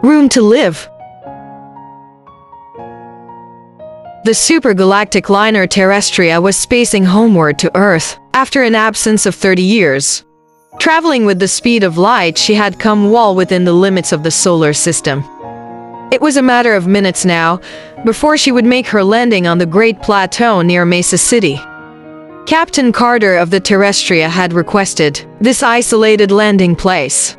Room to live. The super-galactic liner Terrestria was spacing homeward to Earth after an absence of 30 years. Traveling with the speed of light, she had come well within the limits of the solar system. It was a matter of minutes now before she would make her landing on the Great Plateau near Mesa City. Captain Carter of the Terrestria had requested this isolated landing place.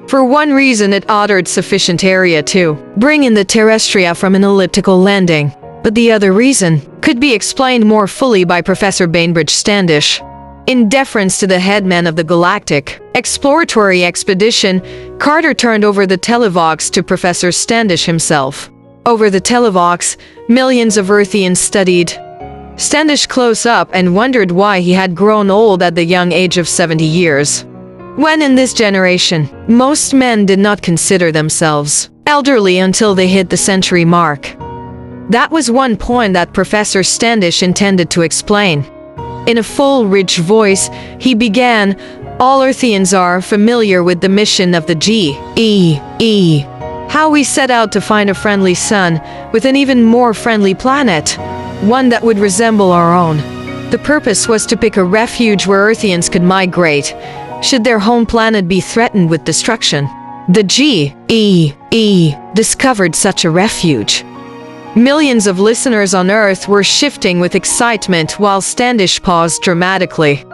For one reason, it offered sufficient area to bring in the Terrestria from an elliptical landing. But the other reason could be explained more fully by Professor Standish. In deference to the headman of the galactic exploratory expedition, Carter turned over the televox to Professor Standish himself. Over the televox, millions of Earthians studied Standish close up and wondered why he had grown old at the young age of 70 years. When in this generation, most men did not consider themselves elderly until they hit the century mark. That was one point that Professor Standish intended to explain. In a full, rich voice, he began, "All Earthians are familiar with the mission of the GEE. How we set out to find a friendly sun with an even more friendly planet, one that would resemble our own. The purpose was to pick a refuge where Earthians could migrate, should their home planet be threatened with destruction. The GEE discovered such a refuge." Millions of listeners on Earth were shifting with excitement while Standish paused dramatically.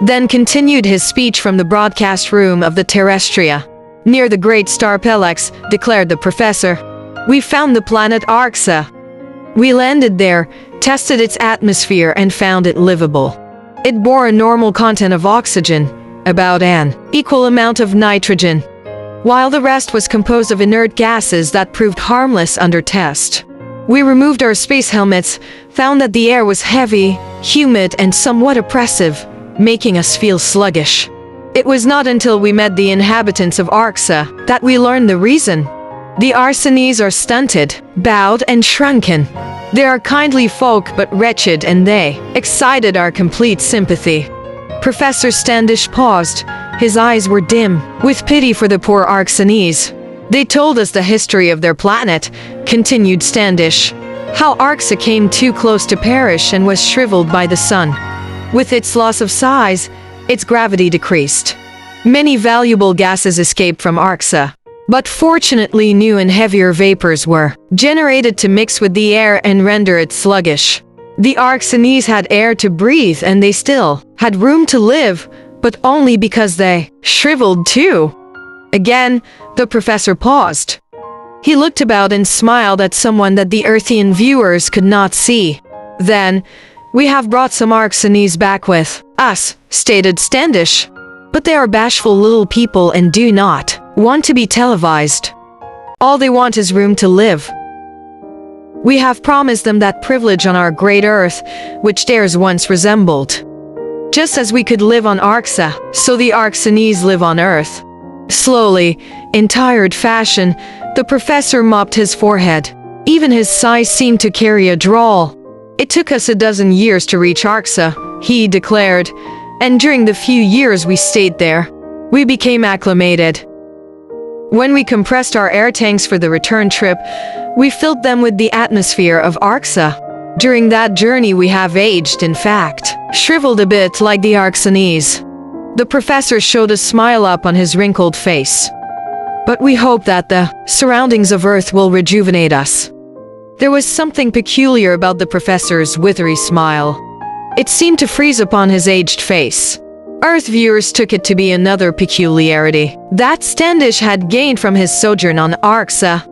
Then continued his speech from the broadcast room of the Terrestria. "Near the great star Pelex," declared the professor, "we found the planet Arxa. We landed there, tested its atmosphere, and found it livable. It bore a normal content of oxygen, about an equal amount of nitrogen, while the rest was composed of inert gases that proved harmless under test. We removed our space helmets, found that the air was heavy, humid, and somewhat oppressive, making us feel sluggish. It was not until we met the inhabitants of Arxa that we learned the reason. The Arxanese are stunted, bowed, and shrunken. They are kindly folk but wretched, and they excited our complete sympathy." Professor Standish paused. His eyes were dim with pity for the poor Arxanese. "They told us the history of their planet," continued Standish. "How Arxa came too close to perish and was shriveled by the sun. With its loss of size, its gravity decreased. Many valuable gases escaped from Arxa, but fortunately new and heavier vapors were generated to mix with the air and render it sluggish. The Arxanese had air to breathe and they still had room to live, but only because they shriveled too." Again, the professor paused. He looked about and smiled at someone that the Earthian viewers could not see. Then, "We have brought some Arxanese back with us," stated Standish. "But they are bashful little people and do not want to be televised. All they want is room to live. We have promised them that privilege on our great Earth, which theirs once resembled. Just as we could live on Arxa, so the Arxanese live on Earth." Slowly, in tired fashion, the professor mopped his forehead. Even his sighs seemed to carry a drawl. "It took us a dozen years to reach Arxa," he declared, "and during the few years we stayed there, we became acclimated. When we compressed our air tanks for the return trip, we filled them with the atmosphere of Arxa. During that journey we have aged, in fact, shriveled a bit like the Arxanese." The professor showed a smile up on his wrinkled face. "But we hope that the surroundings of Earth will rejuvenate us." There was something peculiar about the professor's withery smile. It seemed to freeze upon his aged face. Earth viewers took it to be another peculiarity that Standish had gained from his sojourn on Arxa.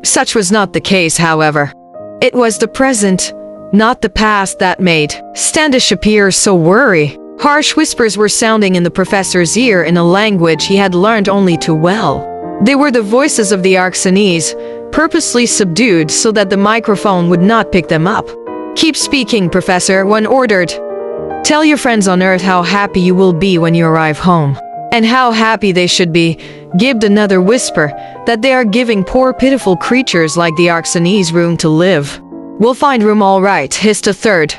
Such was not the case, however. It was the present, not the past, that made Standish appear so worried. Harsh whispers were sounding in the professor's ear in a language he had learned only too well. They were the voices of the Arxanese, purposely subdued so that the microphone would not pick them up. "Keep speaking, Professor," one ordered. "Tell your friends on Earth how happy you will be when you arrive home. And how happy they should be," gibed another whisper, "that they are giving poor pitiful creatures like the Arxanese room to live." "We'll find room all right," hissed a third.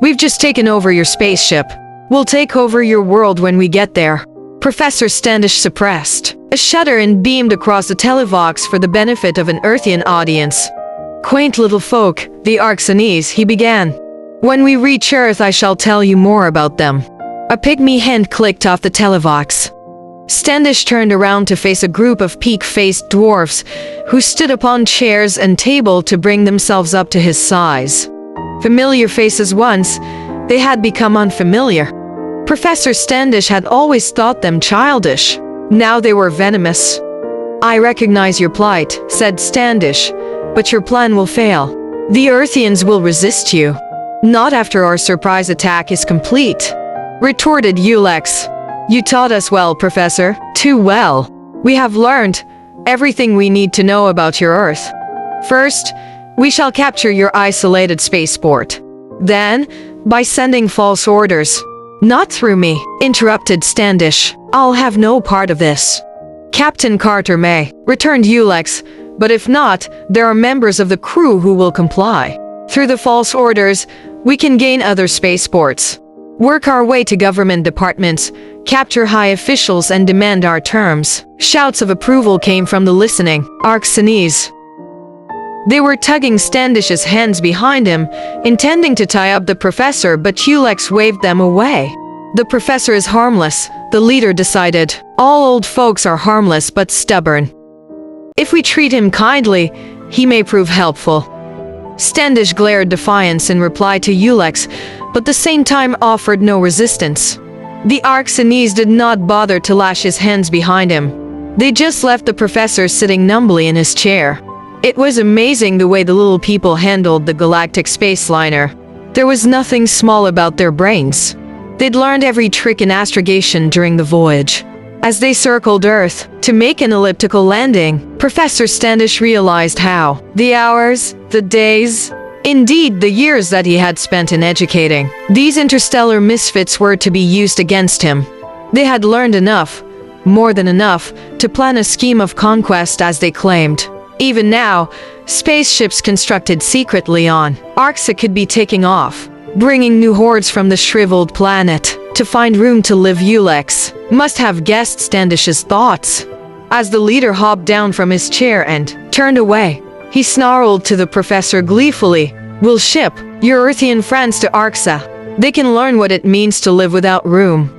"We've just taken over your spaceship. We'll take over your world when we get there." Professor Standish suppressed A shudder and beamed across the televox for the benefit of an Earthian audience. "Quaint little folk, the Arxanese," he began. "When we reach Earth, I shall tell you more about them." A pygmy hand clicked off the televox. Standish turned around to face a group of peak-faced dwarfs who stood upon chairs and table to bring themselves up to his size. Familiar faces once, they had become unfamiliar. Professor Standish had always thought them childish. Now they were venomous. "I recognize your plight," said Standish, "but your plan will fail. The Earthians will resist you. Not after our surprise attack is complete," retorted Ulex. "You taught us well, Professor. Too well. We have learned everything we need to know about your Earth. First, we shall capture your isolated spaceport. Then, by sending false orders." "Not through me," interrupted Standish. "I'll have no part of this." "Captain Carter may," returned Ulex, "but if not, there are members of the crew who will comply. Through the false orders, we can gain other spaceports, work our way to government departments, capture high officials and demand our terms." Shouts of approval came from the listening Arxanese. They were tugging Standish's hands behind him, intending to tie up the professor, but Ulex waved them away. "The professor is harmless," the leader decided. "All old folks are harmless but stubborn. If we treat him kindly, he may prove helpful." Standish glared defiance in reply to Ulex, but at the same time offered no resistance. The Arxanese did not bother to lash his hands behind him. They just left the professor sitting numbly in his chair. It was amazing the way the little people handled the galactic space liner. There was nothing small about their brains. They'd learned every trick in astrogation during the voyage. As they circled Earth to make an elliptical landing, Professor Standish realized how the hours, the days, indeed the years that he had spent in educating these interstellar misfits were to be used against him. They had learned enough, more than enough, to plan a scheme of conquest as they claimed. Even now, spaceships constructed secretly on Arxa could be taking off, bringing new hordes from the shriveled planet. To find room to live, Ulex must have guessed Standish's thoughts. As the leader hopped down from his chair and turned away, he snarled to the professor gleefully, "We'll ship your Earthian friends to Arxa. They can learn what it means to live without room.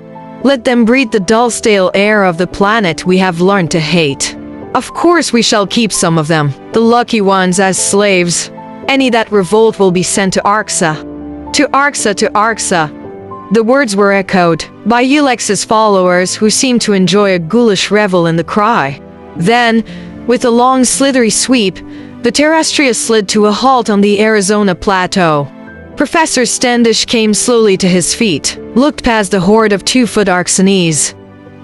Let them breathe the dull, stale air of the planet we have learned to hate. Of course we shall keep some of them, the lucky ones, as slaves. Any that revolt will be sent to Arxa. To Arxa, to Arxa." The words were echoed by Ulex's followers, who seemed to enjoy a ghoulish revel in the cry. Then, with a long slithery sweep, the Terrestria slid to a halt on the Arizona plateau. Professor Standish came slowly to his feet, looked past the horde of 2-foot Arxanese,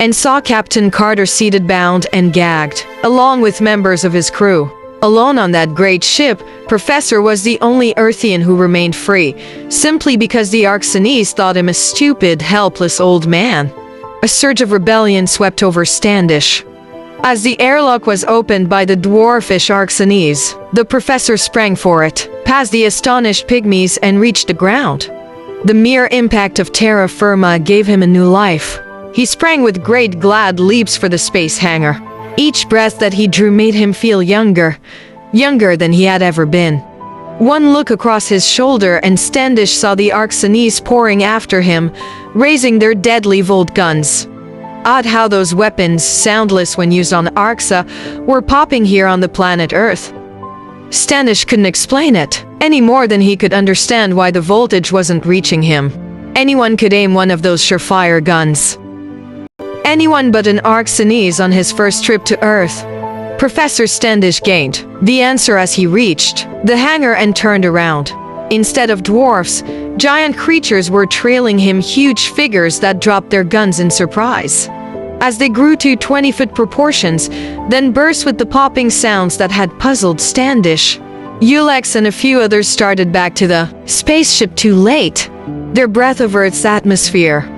and saw Captain Carter seated bound and gagged, along with members of his crew. Alone on that great ship, Professor was the only Earthian who remained free, simply because the Arxanese thought him a stupid, helpless old man. A surge of rebellion swept over Standish. As the airlock was opened by the dwarfish Arxanese, the professor sprang for it, past the astonished pygmies, and reached the ground. The mere impact of terra firma gave him a new life. He sprang with great glad leaps for the space hangar. Each breath that he drew made him feel younger, younger than he had ever been. One look across his shoulder and Standish saw the Arxanese pouring after him, raising their deadly volt guns. Odd how those weapons, soundless when used on Arxa, were popping here on the planet Earth. Standish couldn't explain it, any more than he could understand why the voltage wasn't reaching him. Anyone could aim one of those surefire guns. Anyone but an Arxanese on his first trip to Earth. Professor Standish gained the answer as he reached the hangar and turned around. Instead of dwarfs, giant creatures were trailing him, huge figures that dropped their guns in surprise. As they grew to 20-foot proportions, then burst with the popping sounds that had puzzled Standish. Ulex and a few others started back to the spaceship too late. Their breath of Earth's atmosphere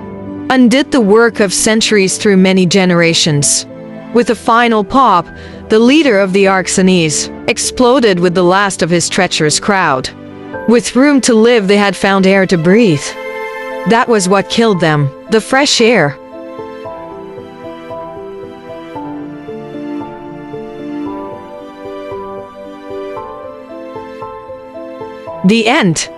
undid the work of centuries through many generations. With a final pop, the leader of the Arxanese exploded with the last of his treacherous crowd. With room to live, they had found air to breathe. That was what killed them, the fresh air. The end.